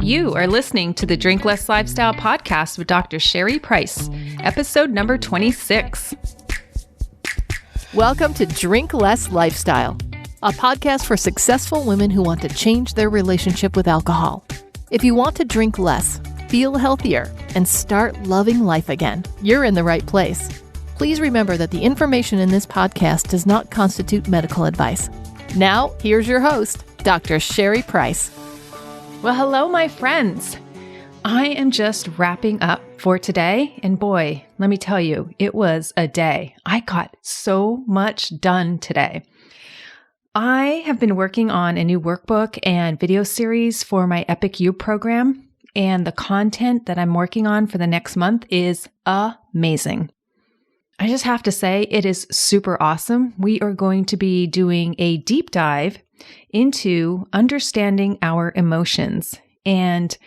You are listening to the Drink Less Lifestyle podcast with Dr. Sherry Price, episode number 26. Welcome to Drink Less Lifestyle, a podcast for successful women who want to change their relationship with alcohol. If you want to drink less, feel healthier, and start loving life again, you're in the right place. Please remember that the information in this podcast does not constitute medical advice. Now, here's your host, Dr. Sherry Price. Well, hello, my friends. I am just wrapping up for today, and boy, let me tell you, it was a day. I got so much done today. I have been working on a new workbook and video series for my Epic You program, and the content that I'm working on for the next month is amazing. I just have to say, it is super awesome. We are going to be doing a deep dive into understanding our emotions. And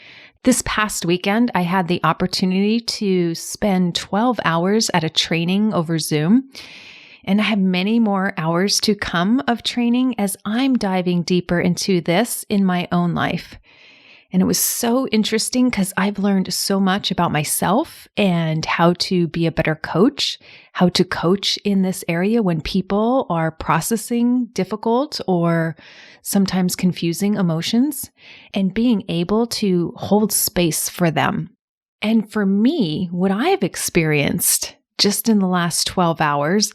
this past weekend, I had the opportunity to spend 12 hours at a training over Zoom. And I have many more hours to come of training as I'm diving deeper into this in my own life. And it was so interesting because I've learned so much about myself and how to be a better coach, how to coach in this area when people are processing difficult or sometimes confusing emotions, and being able to hold space for them. And for me, what I've experienced just in the last 12 hours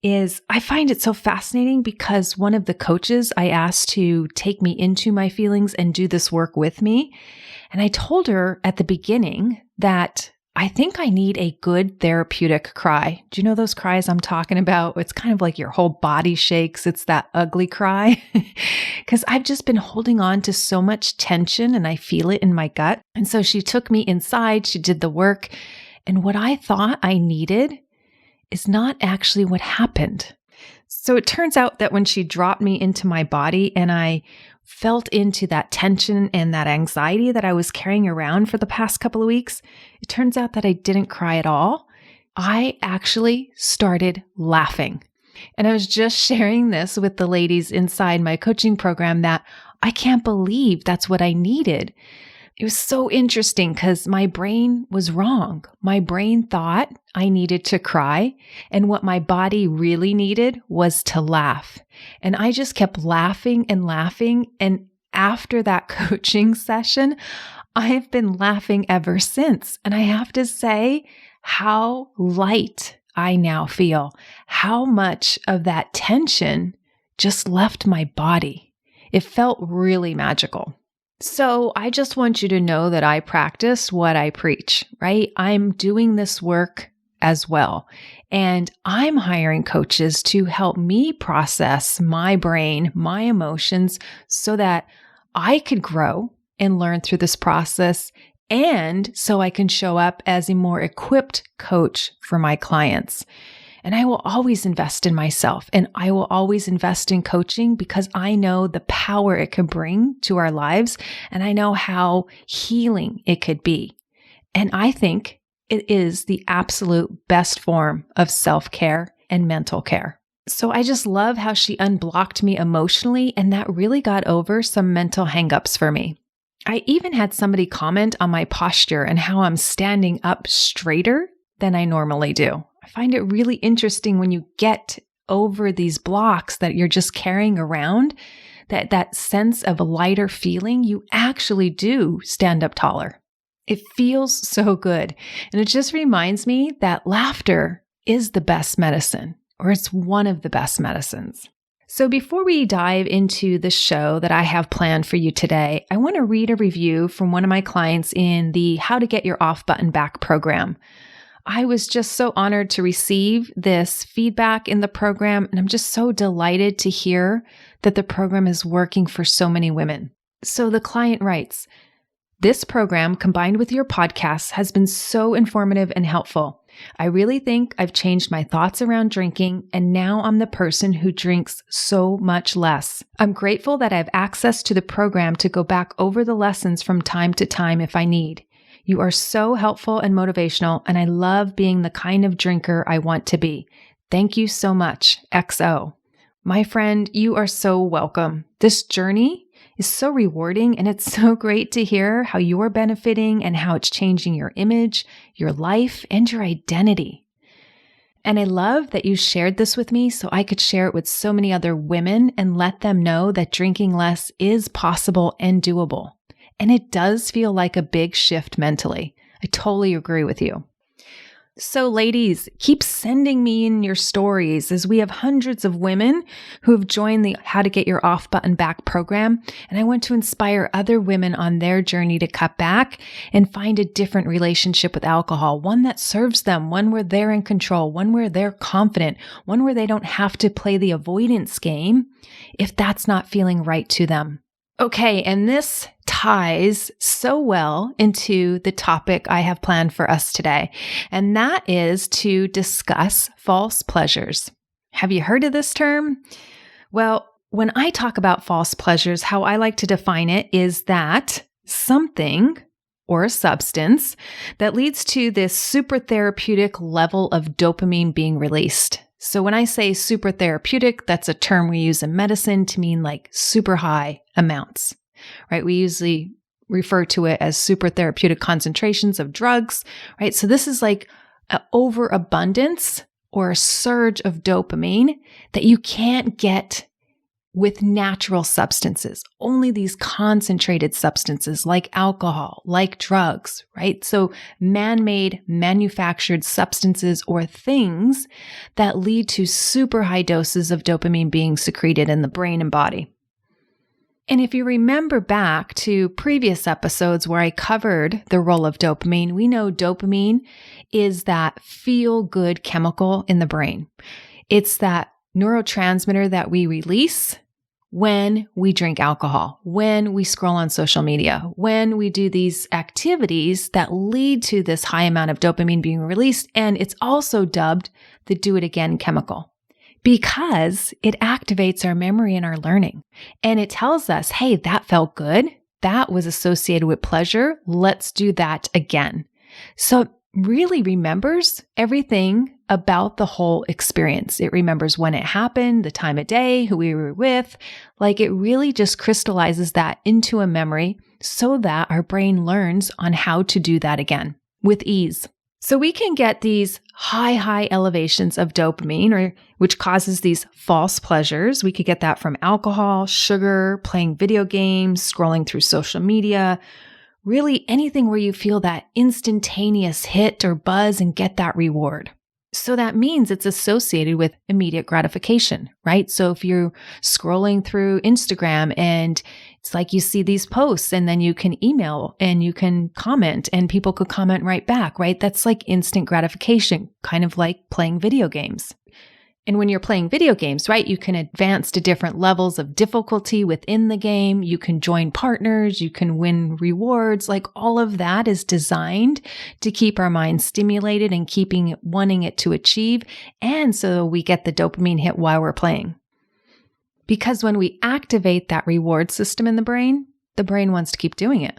is I find it so fascinating because one of the coaches I asked to take me into my feelings and do this work with me. And I told her at the beginning that I think I need a good therapeutic cry. Do you know those cries I'm talking about? It's kind of like your whole body shakes. It's that ugly cry. Because I've just been holding on to so much tension and I feel it in my gut. And so she took me inside, she did the work. And what I thought I needed is not actually what happened. So it turns out that when she dropped me into my body and I felt into that tension and that anxiety that I was carrying around for the past couple of weeks, it turns out that I didn't cry at all. I actually started laughing. And I was just sharing this with the ladies inside my coaching program that I can't believe that's what I needed. It was so interesting because my brain was wrong. My brain thought I needed to cry, and what my body really needed was to laugh. And I just kept laughing and laughing. And after that coaching session, I have been laughing ever since. And I have to say how light I now feel, how much of that tension just left my body. It felt really magical. So I just want you to know that I practice what I preach, right? I'm doing this work as well. And I'm hiring coaches to help me process my brain, my emotions, so that I could grow and learn through this process, and so I can show up as a more equipped coach for my clients. And I will always invest in myself, and I will always invest in coaching because I know the power it can bring to our lives, and I know how healing it could be. And I think it is the absolute best form of self-care and mental care. So I just love how she unblocked me emotionally, and that really got over some mental hangups for me. I even had somebody comment on my posture and how I'm standing up straighter than I normally do. I find it really interesting when you get over these blocks that you're just carrying around, that sense of a lighter feeling, you actually do stand up taller. It feels so good. And it just reminds me that laughter is the best medicine, or it's one of the best medicines. So before we dive into the show that I have planned for you today, I want to read a review from one of my clients in the How to Get Your Off Button Back program. I was just so honored to receive this feedback in the program, and I'm just so delighted to hear that the program is working for so many women. So the client writes, "This program, combined with your podcasts, has been so informative and helpful. I really think I've changed my thoughts around drinking, and now I'm the person who drinks so much less. I'm grateful that I have access to the program to go back over the lessons from time to time if I need. You are so helpful and motivational, and I love being the kind of drinker I want to be. Thank you so much, XO." My friend, you are so welcome. This journey is so rewarding, and it's so great to hear how you're benefiting and how it's changing your image, your life, and your identity. And I love that you shared this with me so I could share it with so many other women and let them know that drinking less is possible and doable. And it does feel like a big shift mentally. I totally agree with you. So ladies, keep sending me in your stories as we have hundreds of women who have joined the How to Get Your Off Button Back program. And I want to inspire other women on their journey to cut back and find a different relationship with alcohol, one that serves them, one where they're in control, one where they're confident, one where they don't have to play the avoidance game if that's not feeling right to them. Okay, and this ties so well into the topic I have planned for us today, and that is to discuss false pleasures. Have you heard of this term? Well, when I talk about false pleasures, how I like to define it is that something or a substance that leads to this super therapeutic level of dopamine being released. So when I say super therapeutic, that's a term we use in medicine to mean like super high amounts, right? We usually refer to it as super therapeutic concentrations of drugs, right? So this is like an overabundance or a surge of dopamine that you can't get with natural substances, only these concentrated substances like alcohol, like drugs, right? So man-made, manufactured substances or things that lead to super high doses of dopamine being secreted in the brain and body. And if you remember back to previous episodes where I covered the role of dopamine, we know dopamine is that feel-good chemical in the brain. It's that neurotransmitter that we release when we drink alcohol, when we scroll on social media, when we do these activities that lead to this high amount of dopamine being released. And it's also dubbed the do it again chemical because it activates our memory and our learning. And it tells us, hey, that felt good. That was associated with pleasure. Let's do that again. So it really remembers everything about the whole experience. It remembers when it happened, the time of day, who we were with. Like it really just crystallizes that into a memory so that our brain learns on how to do that again with ease. So we can get these high elevations of dopamine, which causes these false pleasures. We could get that from alcohol, sugar, playing video games, scrolling through social media, really anything where you feel that instantaneous hit or buzz and get that reward. So that means it's associated with immediate gratification, right? So if you're scrolling through Instagram and it's like you see these posts and then you can email and you can comment and people could comment right back, right? That's like instant gratification, kind of like playing video games. And when you're playing video games, right, you can advance to different levels of difficulty within the game. You can join partners, you can win rewards. Like all of that is designed to keep our mind stimulated and wanting it to achieve. And so we get the dopamine hit while we're playing. Because when we activate that reward system in the brain wants to keep doing it.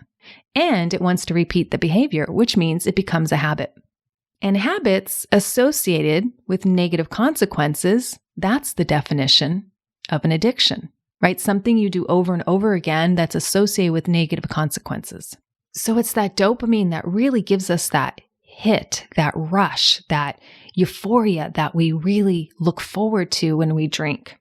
And it wants to repeat the behavior, which means it becomes a habit. And habits associated with negative consequences, that's the definition of an addiction, right? Something you do over and over again that's associated with negative consequences. So it's that dopamine that really gives us that hit, that rush, that euphoria that we really look forward to when we drink.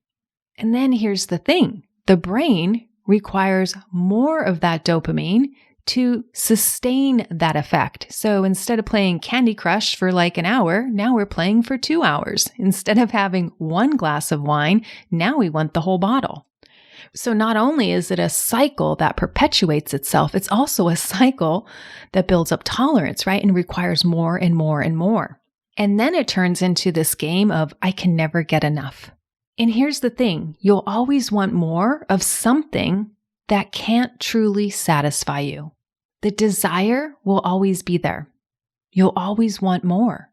And then here's the thing, the brain requires more of that dopamine to sustain that effect. So instead of playing Candy Crush for like an hour, now we're playing for 2 hours. Instead of having one glass of wine, now we want the whole bottle. So not only is it a cycle that perpetuates itself, it's also a cycle that builds up tolerance, right? And requires more and more and more. And then it turns into this game of I can never get enough. And here's the thing, you'll always want more of something that can't truly satisfy you. The desire will always be there. You'll always want more,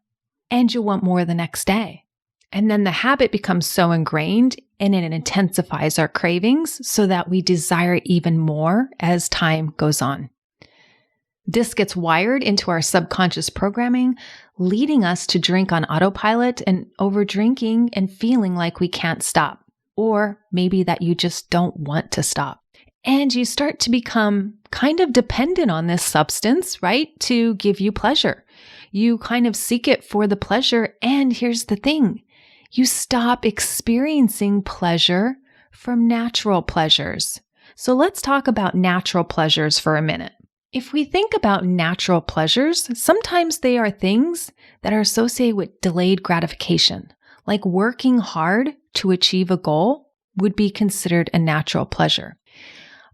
and you'll want more the next day. And then the habit becomes so ingrained and it intensifies our cravings so that we desire even more as time goes on. This gets wired into our subconscious programming, leading us to drink on autopilot and over drinking and feeling like we can't stop, or maybe that you just don't want to stop. And you start to become kind of dependent on this substance, right? To give you pleasure. You kind of seek it for the pleasure. And here's the thing. You stop experiencing pleasure from natural pleasures. So let's talk about natural pleasures for a minute. If we think about natural pleasures, sometimes they are things that are associated with delayed gratification, like working hard to achieve a goal would be considered a natural pleasure.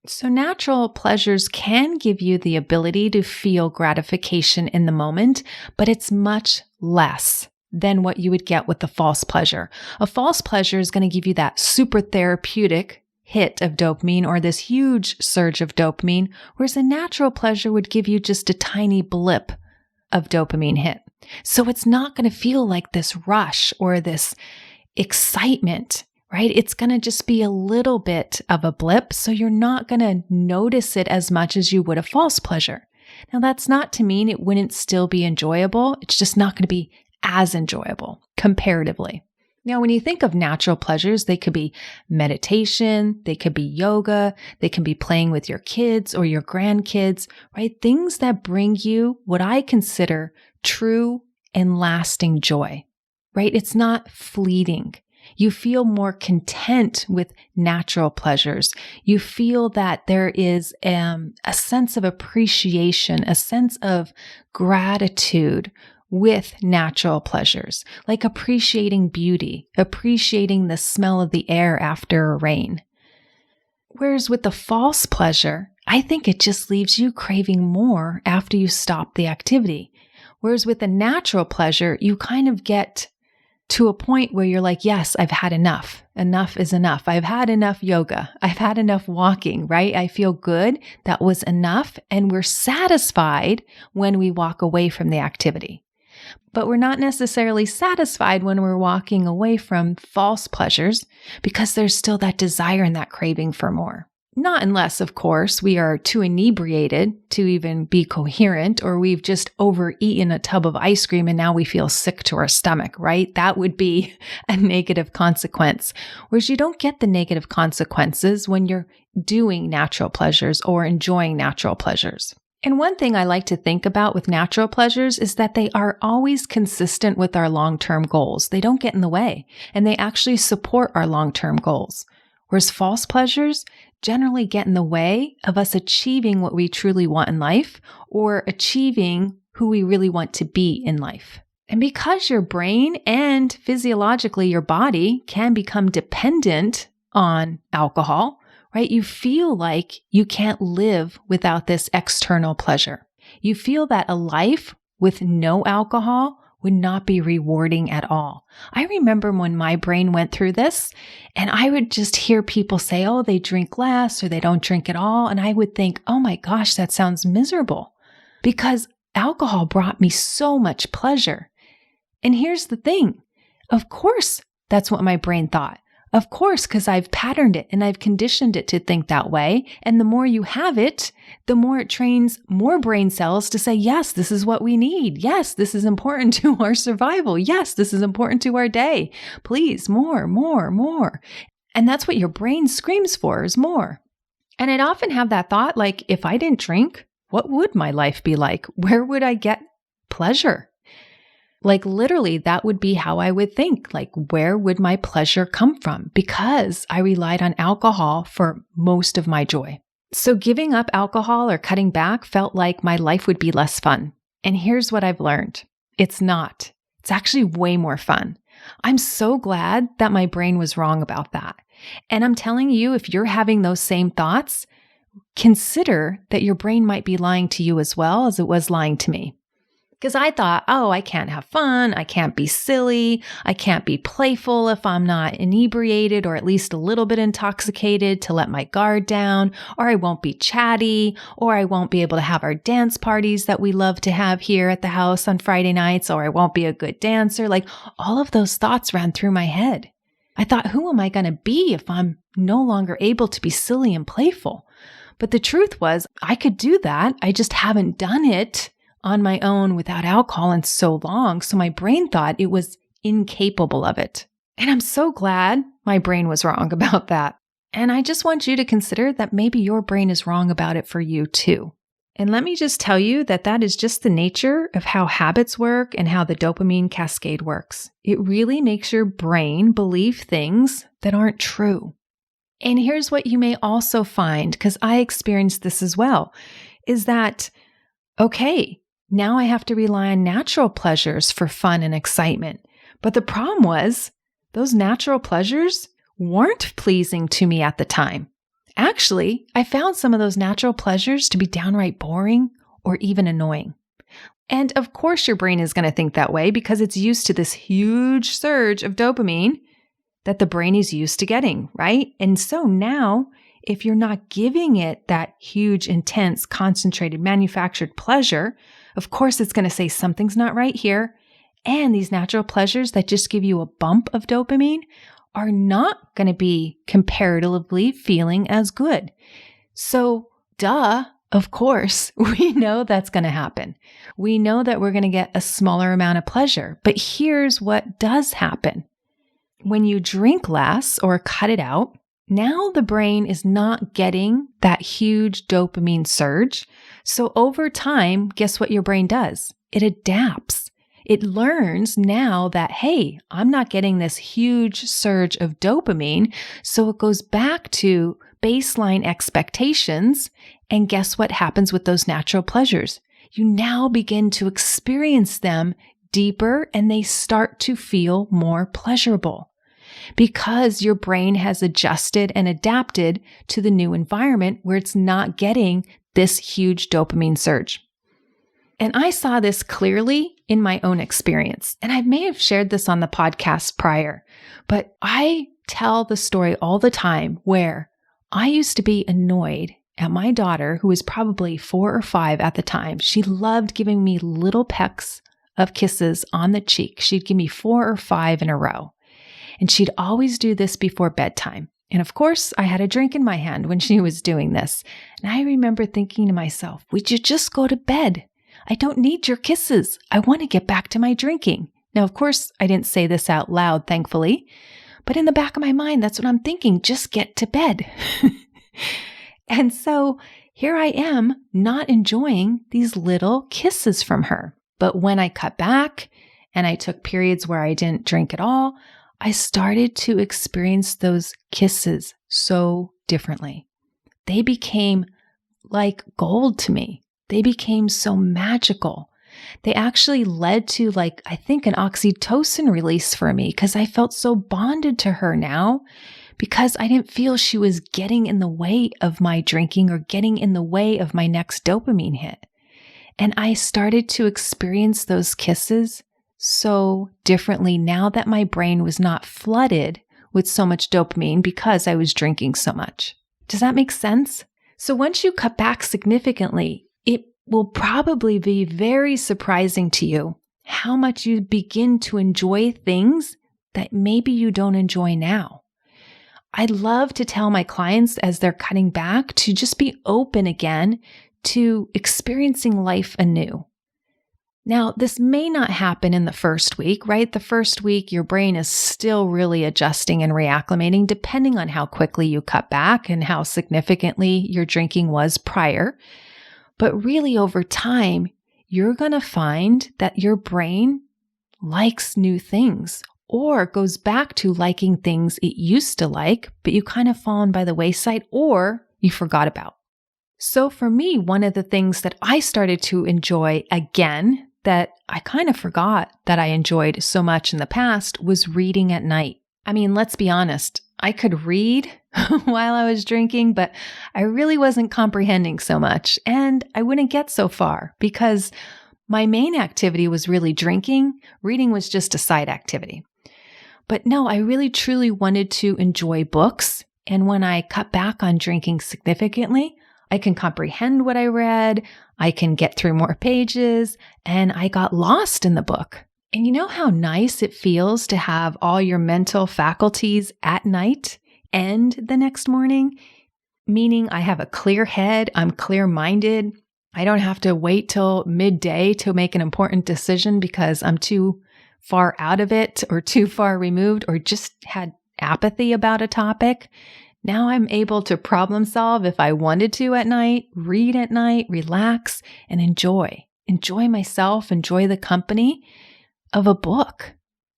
So natural pleasures can give you the ability to feel gratification in the moment, but it's much less than what you would get with the false pleasure. A false pleasure is going to give you that super therapeutic hit of dopamine or this huge surge of dopamine, whereas a natural pleasure would give you just a tiny blip of dopamine hit. So it's not going to feel like this rush or this excitement, right? It's going to just be a little bit of a blip. So you're not going to notice it as much as you would a false pleasure. Now, that's not to mean it wouldn't still be enjoyable. It's just not going to be as enjoyable comparatively. Now, when you think of natural pleasures, they could be meditation, they could be yoga, they can be playing with your kids or your grandkids, right? Things that bring you what I consider true and lasting joy, right? It's not fleeting. You feel more content with natural pleasures. You feel that there is a sense of appreciation, a sense of gratitude with natural pleasures, like appreciating beauty, appreciating the smell of the air after a rain. Whereas with the false pleasure, I think it just leaves you craving more after you stop the activity. Whereas with the natural pleasure, you kind of get to a point where you're like, yes, I've had enough. Enough is enough. I've had enough yoga. I've had enough walking, right? I feel good. That was enough. And we're satisfied when we walk away from the activity. But we're not necessarily satisfied when we're walking away from false pleasures because there's still that desire and that craving for more. Not unless, of course, we are too inebriated to even be coherent, or we've just overeaten a tub of ice cream and now we feel sick to our stomach, right? That would be a negative consequence. Whereas you don't get the negative consequences when you're doing natural pleasures or enjoying natural pleasures. And one thing I like to think about with natural pleasures is that they are always consistent with our long-term goals. They don't get in the way, and they actually support our long-term goals. Whereas false pleasures generally get in the way of us achieving what we truly want in life or achieving who we really want to be in life. And because your brain and physiologically your body can become dependent on alcohol, right? You feel like you can't live without this external pleasure. You feel that a life with no alcohol would not be rewarding at all. I remember when my brain went through this and I would just hear people say, oh, they drink less or they don't drink at all. And I would think, oh my gosh, that sounds miserable because alcohol brought me so much pleasure. And here's the thing. Of course, that's what my brain thought. Of course, because I've patterned it and I've conditioned it to think that way. And the more you have it, the more it trains more brain cells to say, yes, this is what we need. Yes, this is important to our survival. Yes, this is important to our day. Please, more, more, more. And that's what your brain screams for is more. And I'd often have that thought, like, if I didn't drink, what would my life be like? Where would I get pleasure? Like literally, that would be how I would think. Like, where would my pleasure come from? Because I relied on alcohol for most of my joy. So giving up alcohol or cutting back felt like my life would be less fun. And here's what I've learned. It's not. It's actually way more fun. I'm so glad that my brain was wrong about that. And I'm telling you, if you're having those same thoughts, consider that your brain might be lying to you as well as it was lying to me. Because I thought, oh, I can't have fun. I can't be silly. I can't be playful if I'm not inebriated or at least a little bit intoxicated to let my guard down, or I won't be chatty, or I won't be able to have our dance parties that we love to have here at the house on Friday nights, or I won't be a good dancer. Like all of those thoughts ran through my head. I thought, who am I going to be if I'm no longer able to be silly and playful? But the truth was, I could do that. I just haven't done it on my own without alcohol in so long. So my brain thought it was incapable of it. And I'm so glad my brain was wrong about that. And I just want you to consider that maybe your brain is wrong about it for you too. And let me just tell you that that is just the nature of how habits work and how the dopamine cascade works. It really makes your brain believe things that aren't true. And here's what you may also find, because I experienced this as well, is that, okay, now I have to rely on natural pleasures for fun and excitement. But the problem was, those natural pleasures weren't pleasing to me at the time. Actually, I found some of those natural pleasures to be downright boring or even annoying. And of course, your brain is going to think that way because it's used to this huge surge of dopamine that the brain is used to getting, right? And so now, if you're not giving it that huge, intense, concentrated, manufactured pleasure, of course, it's going to say something's not right here. And these natural pleasures that just give you a bump of dopamine are not going to be comparatively feeling as good. So, of course, we know that's going to happen. We know that we're going to get a smaller amount of pleasure. But here's what does happen. When you drink less or cut it out, now the brain is not getting that huge dopamine surge. So over time, guess what your brain does? It adapts. It learns now that, hey, I'm not getting this huge surge of dopamine. So it goes back to baseline expectations. And guess what happens with those natural pleasures? You now begin to experience them deeper and they start to feel more pleasurable because your brain has adjusted and adapted to the new environment where it's not getting this huge dopamine surge. And I saw this clearly in my own experience. And I may have shared this on the podcast prior, but I tell the story all the time where I used to be annoyed at my daughter, who was probably 4 or 5 at the time. She loved giving me little pecks of kisses on the cheek. She'd give me 4 or 5 in a row. And she'd always do this before bedtime. And of course, I had a drink in my hand when she was doing this. And I remember thinking to myself, would you just go to bed? I don't need your kisses. I want to get back to my drinking. Now, of course, I didn't say this out loud, thankfully. But in the back of my mind, that's what I'm thinking. Just get to bed. And so here I am not enjoying these little kisses from her. But when I cut back and I took periods where I didn't drink at all, I started to experience those kisses so differently. They became like gold to me. They became so magical. They actually led to I think an oxytocin release for me because I felt so bonded to her now because I didn't feel she was getting in the way of my drinking or getting in the way of my next dopamine hit. And I started to experience those kisses so differently now that my brain was not flooded with so much dopamine because I was drinking so much. Does that make sense? So once you cut back significantly, it will probably be very surprising to you how much you begin to enjoy things that maybe you don't enjoy now. I love to tell my clients as they're cutting back to just be open again to experiencing life anew. Now, this may not happen in the first week, right? The first week, your brain is still really adjusting and reacclimating depending on how quickly you cut back and how significantly your drinking was prior. But really over time, you're going to find that your brain likes new things or goes back to liking things it used to like, but you kind of fallen by the wayside or you forgot about. So for me, one of the things that I started to enjoy again that I kind of forgot that I enjoyed so much in the past was reading at night. I mean, let's be honest, I could read while I was drinking, but I really wasn't comprehending so much and I wouldn't get so far because my main activity was really drinking. Reading was just a side activity. But no, I really truly wanted to enjoy books. And when I cut back on drinking significantly, I can comprehend what I read, I can get through more pages, and I got lost in the book. And you know how nice it feels to have all your mental faculties at night and the next morning? Meaning I have a clear head, I'm clear-minded, I don't have to wait till midday to make an important decision because I'm too far out of it or too far removed or just had apathy about a topic. Now I'm able to problem solve if I wanted to at night, read at night, relax, and enjoy myself, enjoy the company of a book.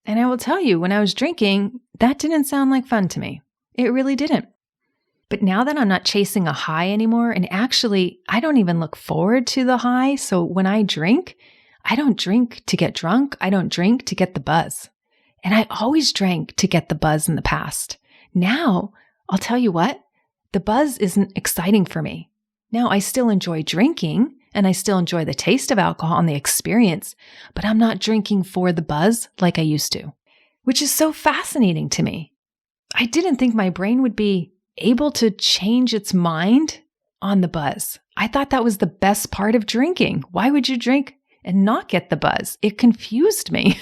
And I will tell you, when I was drinking, that didn't sound like fun to me. It really didn't. But now that I'm not chasing a high anymore, and actually, I don't even look forward to the high. So when I drink, I don't drink to get drunk. I don't drink to get the buzz. And I always drank to get the buzz in the past. Now, I'll tell you what, the buzz isn't exciting for me. Now, I still enjoy drinking and I still enjoy the taste of alcohol and the experience, but I'm not drinking for the buzz like I used to, which is so fascinating to me. I didn't think my brain would be able to change its mind on the buzz. I thought that was the best part of drinking. Why would you drink and not get the buzz? It confused me.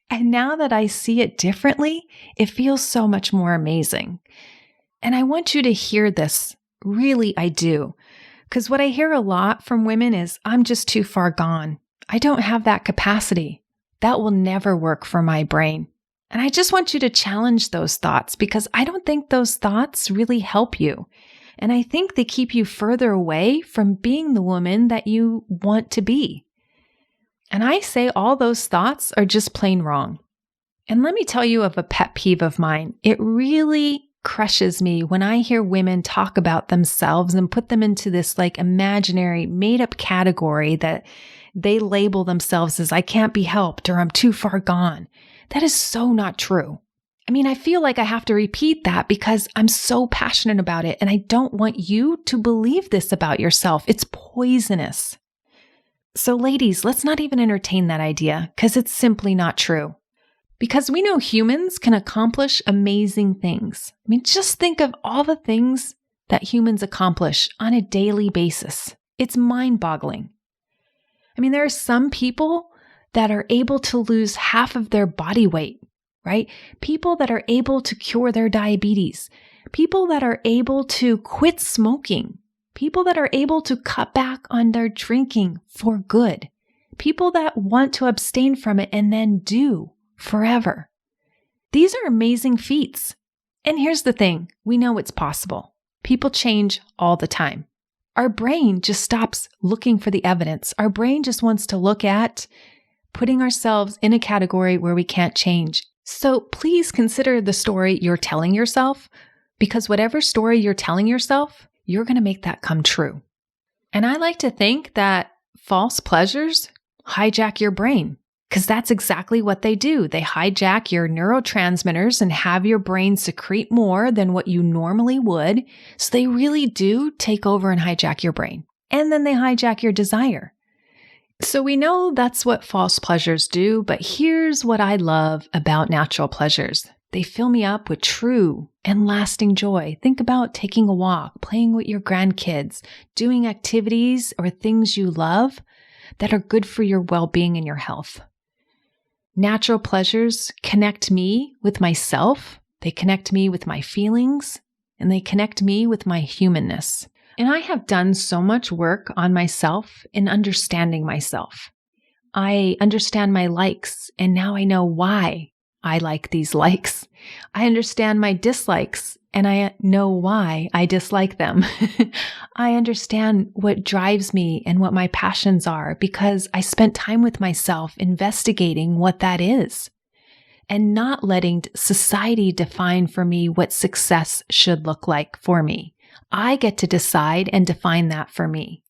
And now that I see it differently, it feels so much more amazing. And I want you to hear this. Really, I do. Because what I hear a lot from women is, I'm just too far gone. I don't have that capacity. That will never work for my brain. And I just want you to challenge those thoughts because I don't think those thoughts really help you. And I think they keep you further away from being the woman that you want to be. And I say all those thoughts are just plain wrong. And let me tell you of a pet peeve of mine. It really crushes me when I hear women talk about themselves and put them into this like imaginary made up category that they label themselves as I can't be helped or I'm too far gone. That is so not true. I mean, I feel like I have to repeat that because I'm so passionate about it and I don't want you to believe this about yourself. It's poisonous. So ladies, let's not even entertain that idea because it's simply not true. Because we know humans can accomplish amazing things. I mean, just think of all the things that humans accomplish on a daily basis. It's mind-boggling. I mean, there are some people that are able to lose half of their body weight, right? People that are able to cure their diabetes. People that are able to quit smoking. People that are able to cut back on their drinking for good. People that want to abstain from it and then do forever. These are amazing feats. And here's the thing, we know it's possible. People change all the time. Our brain just stops looking for the evidence. Our brain just wants to look at putting ourselves in a category where we can't change. So please consider the story you're telling yourself, because whatever story you're telling yourself, you're going to make that come true. And I like to think that false pleasures hijack your brain, because that's exactly what they do. They hijack your neurotransmitters and have your brain secrete more than what you normally would. So they really do take over and hijack your brain. And then they hijack your desire. So we know that's what false pleasures do, but here's what I love about natural pleasures. They fill me up with true and lasting joy. Think about taking a walk, playing with your grandkids, doing activities or things you love that are good for your well-being and your health. Natural pleasures connect me with myself, they connect me with my feelings, and they connect me with my humanness. And I have done so much work on myself in understanding myself. I understand my likes, and now I know why I like these likes. I understand my dislikes, and I know why I dislike them. I understand what drives me and what my passions are because I spent time with myself investigating what that is and not letting society define for me what success should look like for me. I get to decide and define that for me.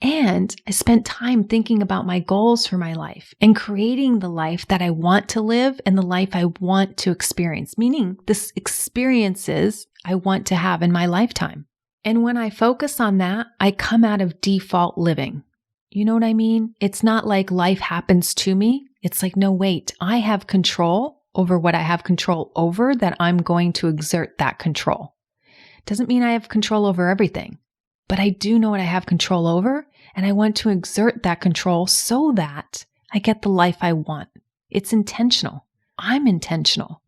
And I spent time thinking about my goals for my life and creating the life that I want to live and the life I want to experience, meaning the experiences I want to have in my lifetime. And when I focus on that, I come out of default living. You know what I mean? It's not like life happens to me. It's like, no, wait, I have control over what I have control over, that I'm going to exert that control. Doesn't mean I have control over everything, but I do know what I have control over, and I want to exert that control so that I get the life I want. It's intentional. I'm intentional.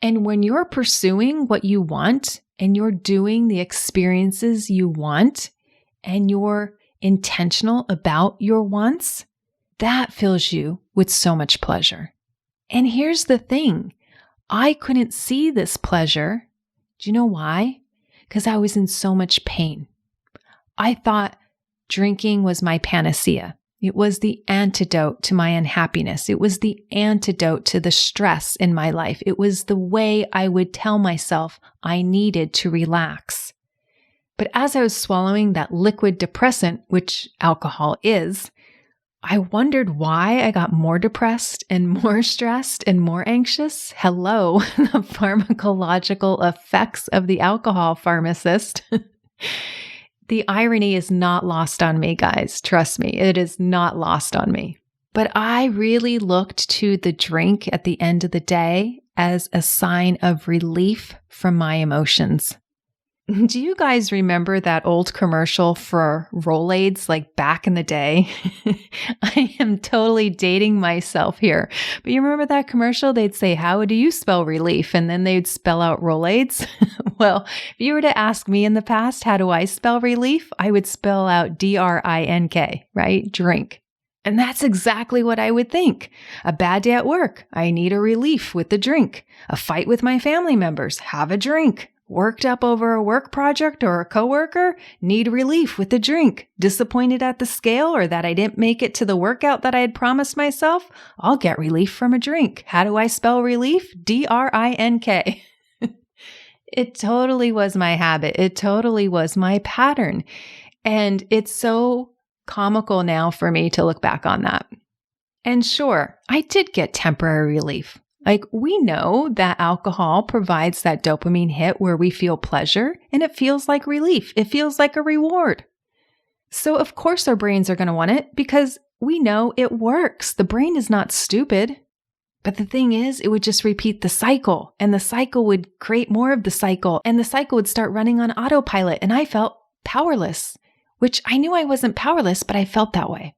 And when you're pursuing what you want and you're doing the experiences you want and you're intentional about your wants, that fills you with so much pleasure. And here's the thing. I couldn't see this pleasure Do you know why? Because I was in so much pain. I thought drinking was my panacea. It was the antidote to my unhappiness. It was the antidote to the stress in my life. It was the way I would tell myself I needed to relax. But as I was swallowing that liquid depressant, which alcohol is, I wondered why I got more depressed and more stressed and more anxious. Hello, the pharmacological effects of the alcohol, pharmacist. The irony is not lost on me, guys. Trust me, it is not lost on me. But I really looked to the drink at the end of the day as a sign of relief from my emotions. Do you guys remember that old commercial for Rolaids like back in the day? I am totally dating myself here. But you remember that commercial? They'd say, "How do you spell relief?" And then they'd spell out Rolaids. Well, if you were to ask me in the past, how do I spell relief? I would spell out D-R-I-N-K, right? Drink. And that's exactly what I would think. A bad day at work, I need a relief with the drink. A fight with my family members, have a drink. Worked up over a work project or a coworker, need relief with a drink. Disappointed at the scale or that I didn't make it to the workout that I had promised myself, I'll get relief from a drink. How do I spell relief? D-R-I-N-K. It totally was my habit. It totally was my pattern. And it's so comical now for me to look back on that. And sure, I did get temporary relief. Like, we know that alcohol provides that dopamine hit where we feel pleasure and it feels like relief. It feels like a reward. So of course our brains are going to want it because we know it works. The brain is not stupid. But the thing is, it would just repeat the cycle and the cycle would create more of the cycle and the cycle would start running on autopilot. And I felt powerless, which I knew I wasn't powerless, but I felt that way.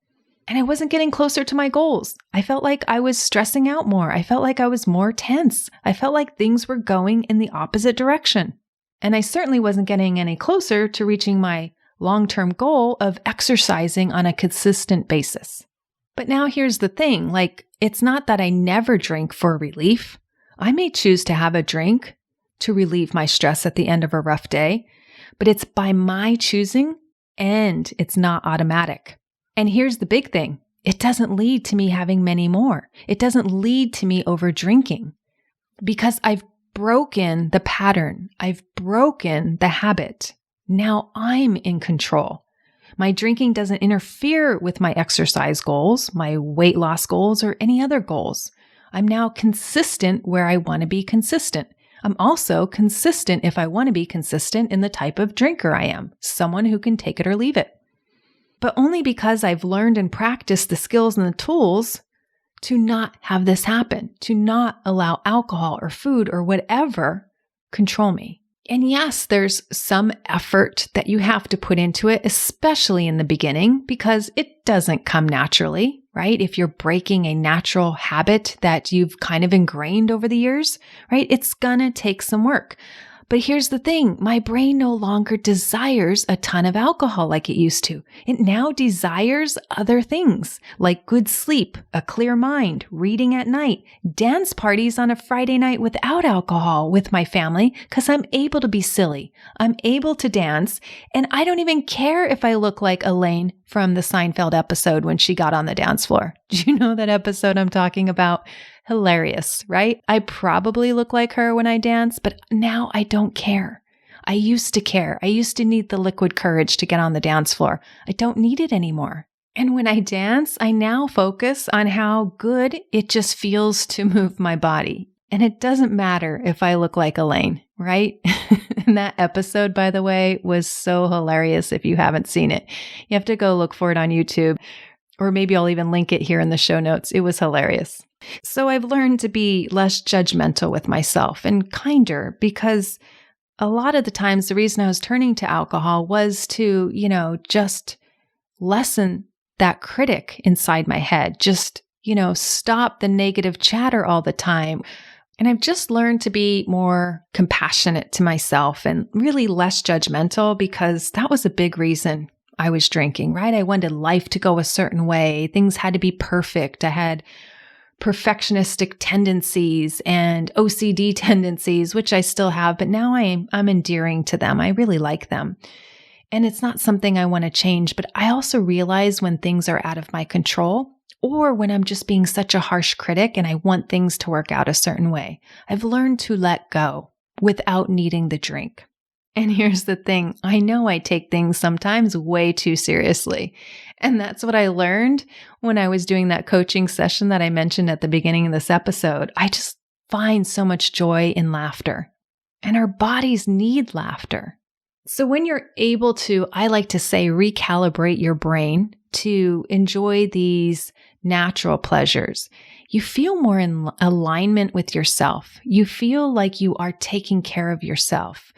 And I wasn't getting closer to my goals. I felt like I was stressing out more. I felt like I was more tense. I felt like things were going in the opposite direction. And I certainly wasn't getting any closer to reaching my long-term goal of exercising on a consistent basis. But now here's the thing, like, it's not that I never drink for relief. I may choose to have a drink to relieve my stress at the end of a rough day, but it's by my choosing and it's not automatic. And here's the big thing. It doesn't lead to me having many more. It doesn't lead to me over drinking because I've broken the pattern. I've broken the habit. Now I'm in control. My drinking doesn't interfere with my exercise goals, my weight loss goals, or any other goals. I'm now consistent where I want to be consistent. I'm also consistent if I want to be consistent in the type of drinker I am, someone who can take it or leave it. But only because I've learned and practiced the skills and the tools to not have this happen, to not allow alcohol or food or whatever control me. And yes, there's some effort that you have to put into it, especially in the beginning, because it doesn't come naturally, right? If you're breaking a natural habit that you've kind of ingrained over the years, right? It's gonna take some work. But here's the thing, my brain no longer desires a ton of alcohol like it used to. It now desires other things like good sleep, a clear mind, reading at night, dance parties on a Friday night without alcohol with my family because I'm able to be silly. I'm able to dance and I don't even care if I look like Elaine from the Seinfeld episode when she got on the dance floor. Do you know that episode I'm talking about? Hilarious, right? I probably look like her when I dance, but now I don't care. I used to care. I used to need the liquid courage to get on the dance floor. I don't need it anymore. And when I dance, I now focus on how good it just feels to move my body. And it doesn't matter if I look like Elaine, right? And that episode, by the way, was so hilarious if you haven't seen it. You have to go look for it on YouTube, or maybe I'll even link it here in the show notes. It was hilarious. So I've learned to be less judgmental with myself and kinder because a lot of the times the reason I was turning to alcohol was to, just lessen that critic inside my head. Just, stop the negative chatter all the time. And I've just learned to be more compassionate to myself and really less judgmental because that was a big reason I was drinking, right? I wanted life to go a certain way. Things had to be perfect. I had perfectionistic tendencies and OCD tendencies, which I still have, but now I'm endearing to them. I really like them. And it's not something I want to change, but I also realize when things are out of my control or when I'm just being such a harsh critic and I want things to work out a certain way. I've learned to let go without needing the drink. And here's the thing. I know I take things sometimes way too seriously. And that's what I learned when I was doing that coaching session that I mentioned at the beginning of this episode. I just find so much joy in laughter. And our bodies need laughter. So when you're able to, I like to say, recalibrate your brain to enjoy these natural pleasures, you feel more in alignment with yourself. You feel like you are taking care of yourself.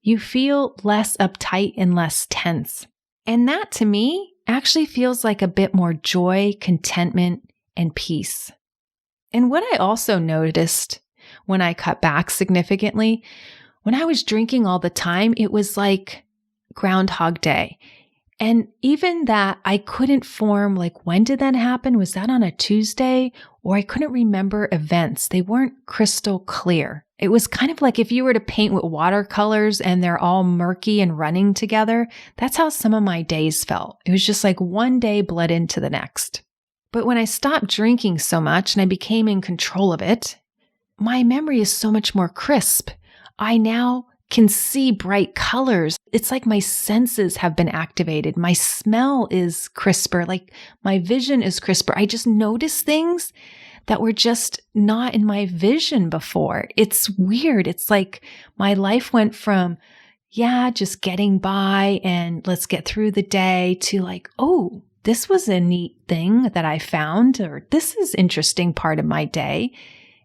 You feel less uptight and less tense. And that to me actually feels like a bit more joy, contentment, and peace. And what I also noticed when I cut back significantly, when I was drinking all the time, it was like Groundhog Day. And even that, I couldn't form, like, when did that happen? Was that on a Tuesday? Or I couldn't remember events. They weren't crystal clear. It was kind of like if you were to paint with watercolors and they're all murky and running together. That's how some of my days felt. It was just like one day bled into the next. But when I stopped drinking so much and I became in control of it, my memory is so much more crisp. I now can see bright colors. It's like my senses have been activated. My smell is crisper, like my vision is crisper. I just notice things that were just not in my vision before. It's weird. It's like my life went from, just getting by and let's get through the day to like, oh, this was a neat thing that I found, or this is an interesting part of my day.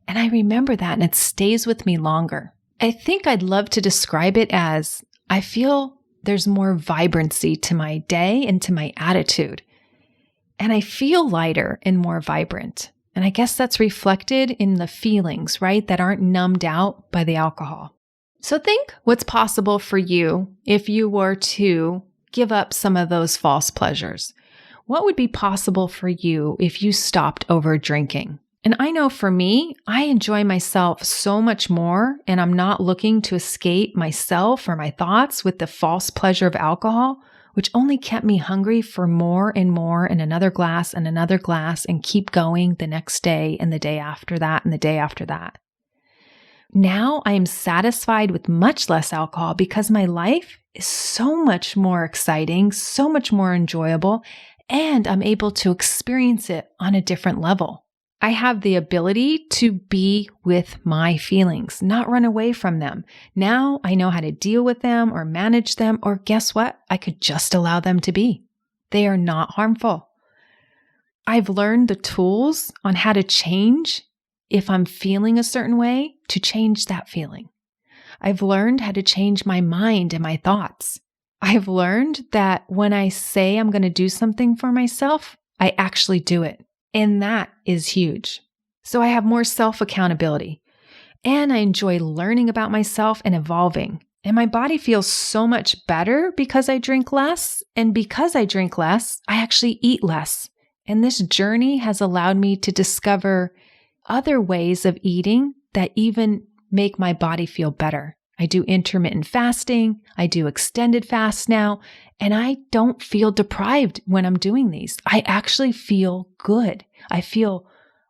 And I remember that and it stays with me longer. I think I'd love to describe it as I feel there's more vibrancy to my day and to my attitude. And I feel lighter and more vibrant. And I guess that's reflected in the feelings, right? That aren't numbed out by the alcohol. So think what's possible for you if you were to give up some of those false pleasures. What would be possible for you if you stopped over drinking? And I know for me, I enjoy myself so much more, and I'm not looking to escape myself or my thoughts with the false pleasure of alcohol, which only kept me hungry for more and another glass and keep going the next day and the day after that and the day after that. Now I am satisfied with much less alcohol because my life is so much more exciting, so much more enjoyable, and I'm able to experience it on a different level. I have the ability to be with my feelings, not run away from them. Now I know how to deal with them or manage them, or guess what? I could just allow them to be. They are not harmful. I've learned the tools on how to change if I'm feeling a certain way to change that feeling. I've learned how to change my mind and my thoughts. I've learned that when I say I'm going to do something for myself, I actually do it. And that is huge. So I have more self-accountability, and I enjoy learning about myself and evolving. And my body feels so much better because I drink less. And because I drink less, I actually eat less. And this journey has allowed me to discover other ways of eating that even make my body feel better. I do intermittent fasting. I do extended fast now, and I don't feel deprived when I'm doing these. I actually feel good. I feel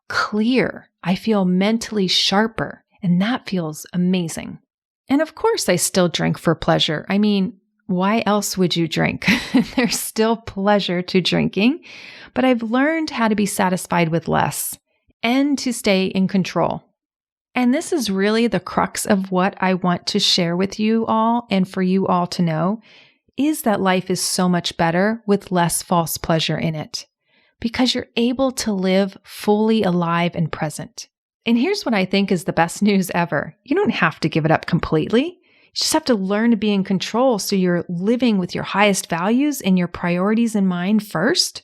clear. I feel mentally sharper, and that feels amazing. And of course, I still drink for pleasure. I mean, why else would you drink? There's still pleasure to drinking, but I've learned how to be satisfied with less and to stay in control. And this is really the crux of what I want to share with you all and for you all to know, is that life is so much better with less false pleasure in it, because you're able to live fully alive and present. And here's what I think is the best news ever. You don't have to give it up completely. You just have to learn to be in control so you're living with your highest values and your priorities in mind first,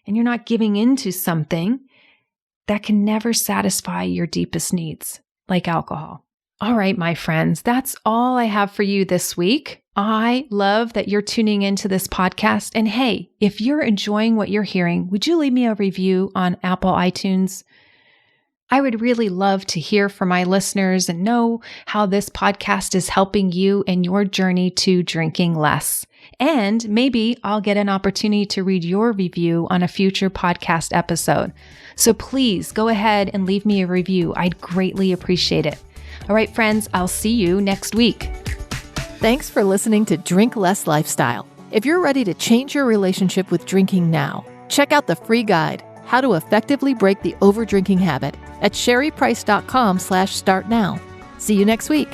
and you're not giving into something that can never satisfy your deepest needs, like alcohol. All right, my friends, that's all I have for you this week. I love that you're tuning into this podcast. And hey, if you're enjoying what you're hearing, would you leave me a review on Apple iTunes? I would really love to hear from my listeners and know how this podcast is helping you in your journey to drinking less. And maybe I'll get an opportunity to read your review on a future podcast episode. So please go ahead and leave me a review. I'd greatly appreciate it. All right, friends, I'll see you next week. Thanks for listening to Drink Less Lifestyle. If you're ready to change your relationship with drinking now, check out the free guide, How to Effectively Break the Overdrinking Habit, at sherryprice.com/startnow. See you next week.